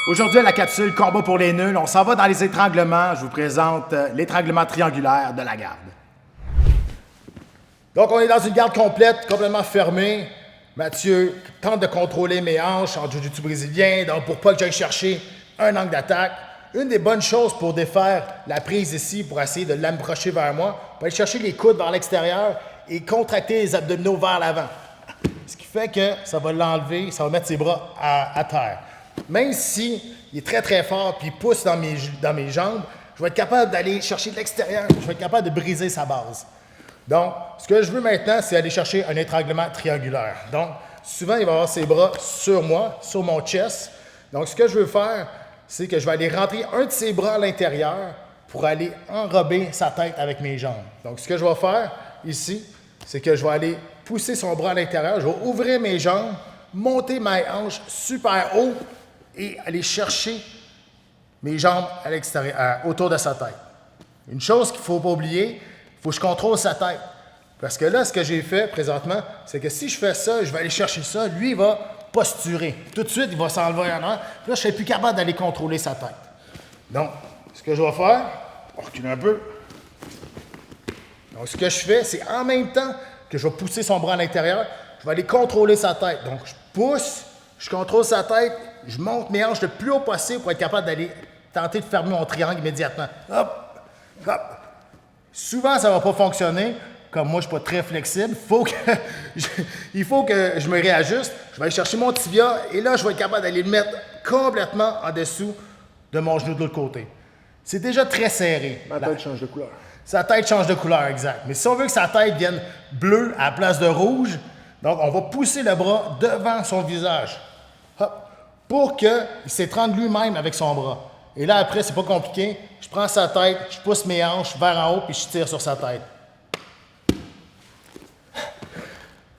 Aujourd'hui, à la capsule Combat pour les nuls, on s'en va dans les étranglements. Je vous présente l'étranglement triangulaire de la garde. Donc, on est dans une garde complète, complètement fermée. Mathieu tente de contrôler mes hanches en jiu-jitsu brésilien, donc pour pas que j'aille chercher un angle d'attaque. Une des bonnes choses pour défaire la prise ici, pour essayer de l'approcher vers moi, pour aller chercher les coudes vers l'extérieur et contracter les abdominaux vers l'avant. Ce qui fait que ça va l'enlever, ça va mettre ses bras à terre. Même si il est très très fort puis il pousse dans mes jambes, je vais être capable d'aller chercher de l'extérieur, je vais être capable de briser sa base. Donc, ce que je veux maintenant, c'est aller chercher un étranglement triangulaire. Donc, souvent, il va avoir ses bras sur moi, sur mon chest. Donc, ce que je veux faire, c'est que je vais aller rentrer un de ses bras à l'intérieur pour aller enrober sa tête avec mes jambes. Donc, ce que je vais faire ici, c'est que je vais aller pousser son bras à l'intérieur, je vais ouvrir mes jambes, monter mes hanches super haut et aller chercher mes jambes à l'extérieur, autour de sa tête. Une chose qu'il ne faut pas oublier, il faut que je contrôle sa tête. Parce que là, ce que j'ai fait présentement, c'est que si je fais ça, je vais aller chercher ça, lui, il va posturer. Tout de suite, il va s'enlever en arrière. Puis là, je ne serai plus capable d'aller contrôler sa tête. Donc, ce que je vais faire, on recule un peu. Donc, ce que je fais, c'est en même temps que je vais pousser son bras à l'intérieur, je vais aller contrôler sa tête. Donc, je pousse, je contrôle sa tête, je monte mes hanches le plus haut possible pour être capable d'aller tenter de fermer mon triangle immédiatement. Hop, hop. Souvent, ça ne va pas fonctionner. Comme moi, je ne suis pas très flexible. Il faut que je me réajuste. Je vais aller chercher mon tibia et là, je vais être capable d'aller le mettre complètement en dessous de mon genou de l'autre côté. C'est déjà très serré. Ma tête change de couleur. Sa tête change de couleur, exact. Mais si on veut que sa tête devienne bleue à la place de rouge, donc on va pousser le bras devant son visage. Hop, pour qu'il s'étrangle lui-même avec son bras. Et là, après, c'est pas compliqué. Je prends sa tête, je pousse mes hanches vers en haut, puis je tire sur sa tête.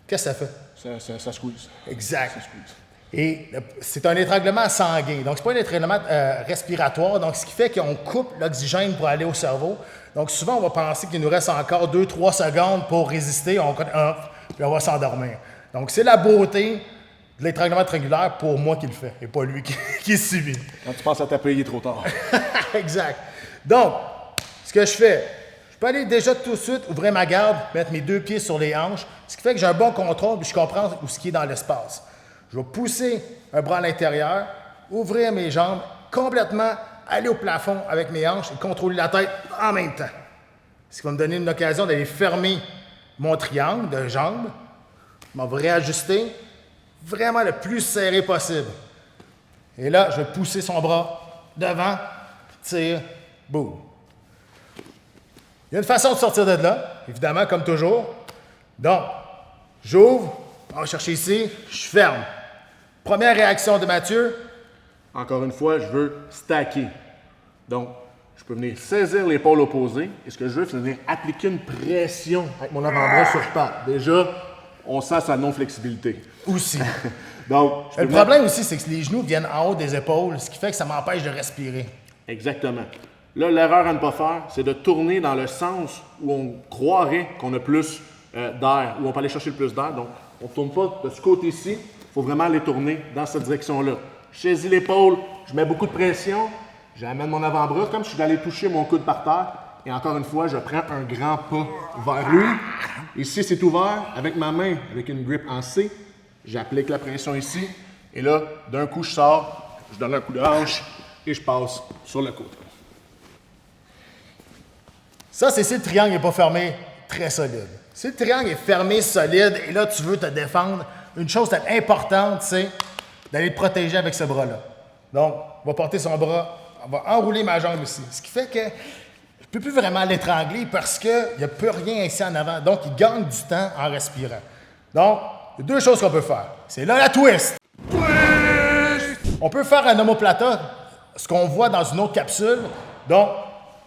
Qu'est-ce que ça fait? Ça squeeze. Exact. Ça squeeze. Et c'est un étranglement sanguin. Donc, c'est pas un étranglement respiratoire. Donc, ce qui fait qu'on coupe l'oxygène pour aller au cerveau. Donc, souvent, on va penser qu'il nous reste encore 2-3 secondes pour résister. Puis on va s'endormir. Donc, c'est la beauté de l'étranglement triangulaire pour moi qui le fait, et pas lui qui subit. Quand tu penses à taper, il est trop tard. Exact. Donc, ce que je fais, je peux aller déjà tout de suite ouvrir ma garde, mettre mes deux pieds sur les hanches, ce qui fait que j'ai un bon contrôle puis je comprends où ce qui est dans l'espace. Je vais pousser un bras à l'intérieur, ouvrir mes jambes, complètement aller au plafond avec mes hanches et contrôler la tête en même temps. Ce qui va me donner une occasion d'aller fermer mon triangle de jambes. Je m'en vais réajuster vraiment le plus serré possible. Et là, je vais pousser son bras devant, tire, boum. Il y a une façon de sortir de là, évidemment, comme toujours. Donc, j'ouvre, on va chercher ici, je ferme. Première réaction de Mathieu. Encore une fois, je veux stacker. Donc, je peux venir saisir l'épaule opposée. Et ce que je veux, c'est venir appliquer une pression avec mon avant-bras sur patte. Déjà, on sent sa non-flexibilité. Aussi. Donc, Le problème aussi, c'est que les genoux viennent en haut des épaules, ce qui fait que ça m'empêche de respirer. Exactement. Là, l'erreur à ne pas faire, c'est de tourner dans le sens où on croirait qu'on a plus d'air, où on peut aller chercher le plus d'air. Donc, on ne tourne pas de ce côté-ci. Il faut vraiment aller tourner dans cette direction-là. Je saisis l'épaule, je mets beaucoup de pression, j'amène mon avant-bras comme si je suis allé toucher mon coude par terre. Et encore une fois, je prends un grand pas vers lui. Ici, c'est ouvert. Avec ma main, avec une grip en C, j'applique la pression ici. Et là, d'un coup, je sors, je donne un coup de hanche et je passe sur le côté. Ça, c'est si le triangle n'est pas fermé très solide. Si le triangle est fermé solide et là, tu veux te défendre, une chose importante, c'est d'aller te protéger avec ce bras-là. Donc, on va porter son bras, on va enrouler ma jambe ici. Ce qui fait que je ne peux plus vraiment l'étrangler parce qu'il n'y a plus rien ici en avant. Donc, il gagne du temps en respirant. Donc, il y a deux choses qu'on peut faire. C'est là la twist. On peut faire un omoplata, ce qu'on voit dans une autre capsule. Donc,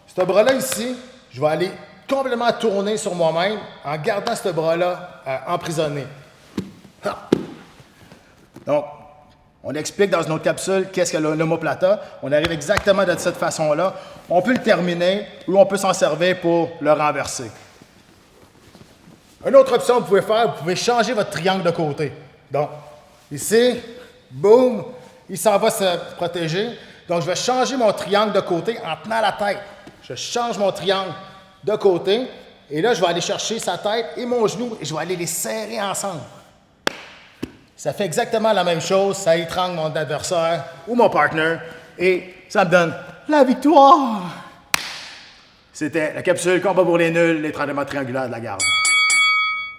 ce bras-là ici, je vais aller complètement tourner sur moi-même en gardant ce bras-là emprisonné. Donc, on explique dans une autre capsule qu'est-ce que l'omoplata. On arrive exactement de cette façon-là. On peut le terminer ou on peut s'en servir pour le renverser. Une autre option que vous pouvez faire, vous pouvez changer votre triangle de côté. Donc, ici, boum, il s'en va se protéger. Donc, je vais changer mon triangle de côté en tenant la tête. Je change mon triangle de côté. Et là, je vais aller chercher sa tête et mon genou et je vais aller les serrer ensemble. Ça fait exactement la même chose. Ça étrangle mon adversaire ou mon partner et ça me donne la victoire. C'était la capsule combat pour les nuls, l'étranglement triangulaire de la garde.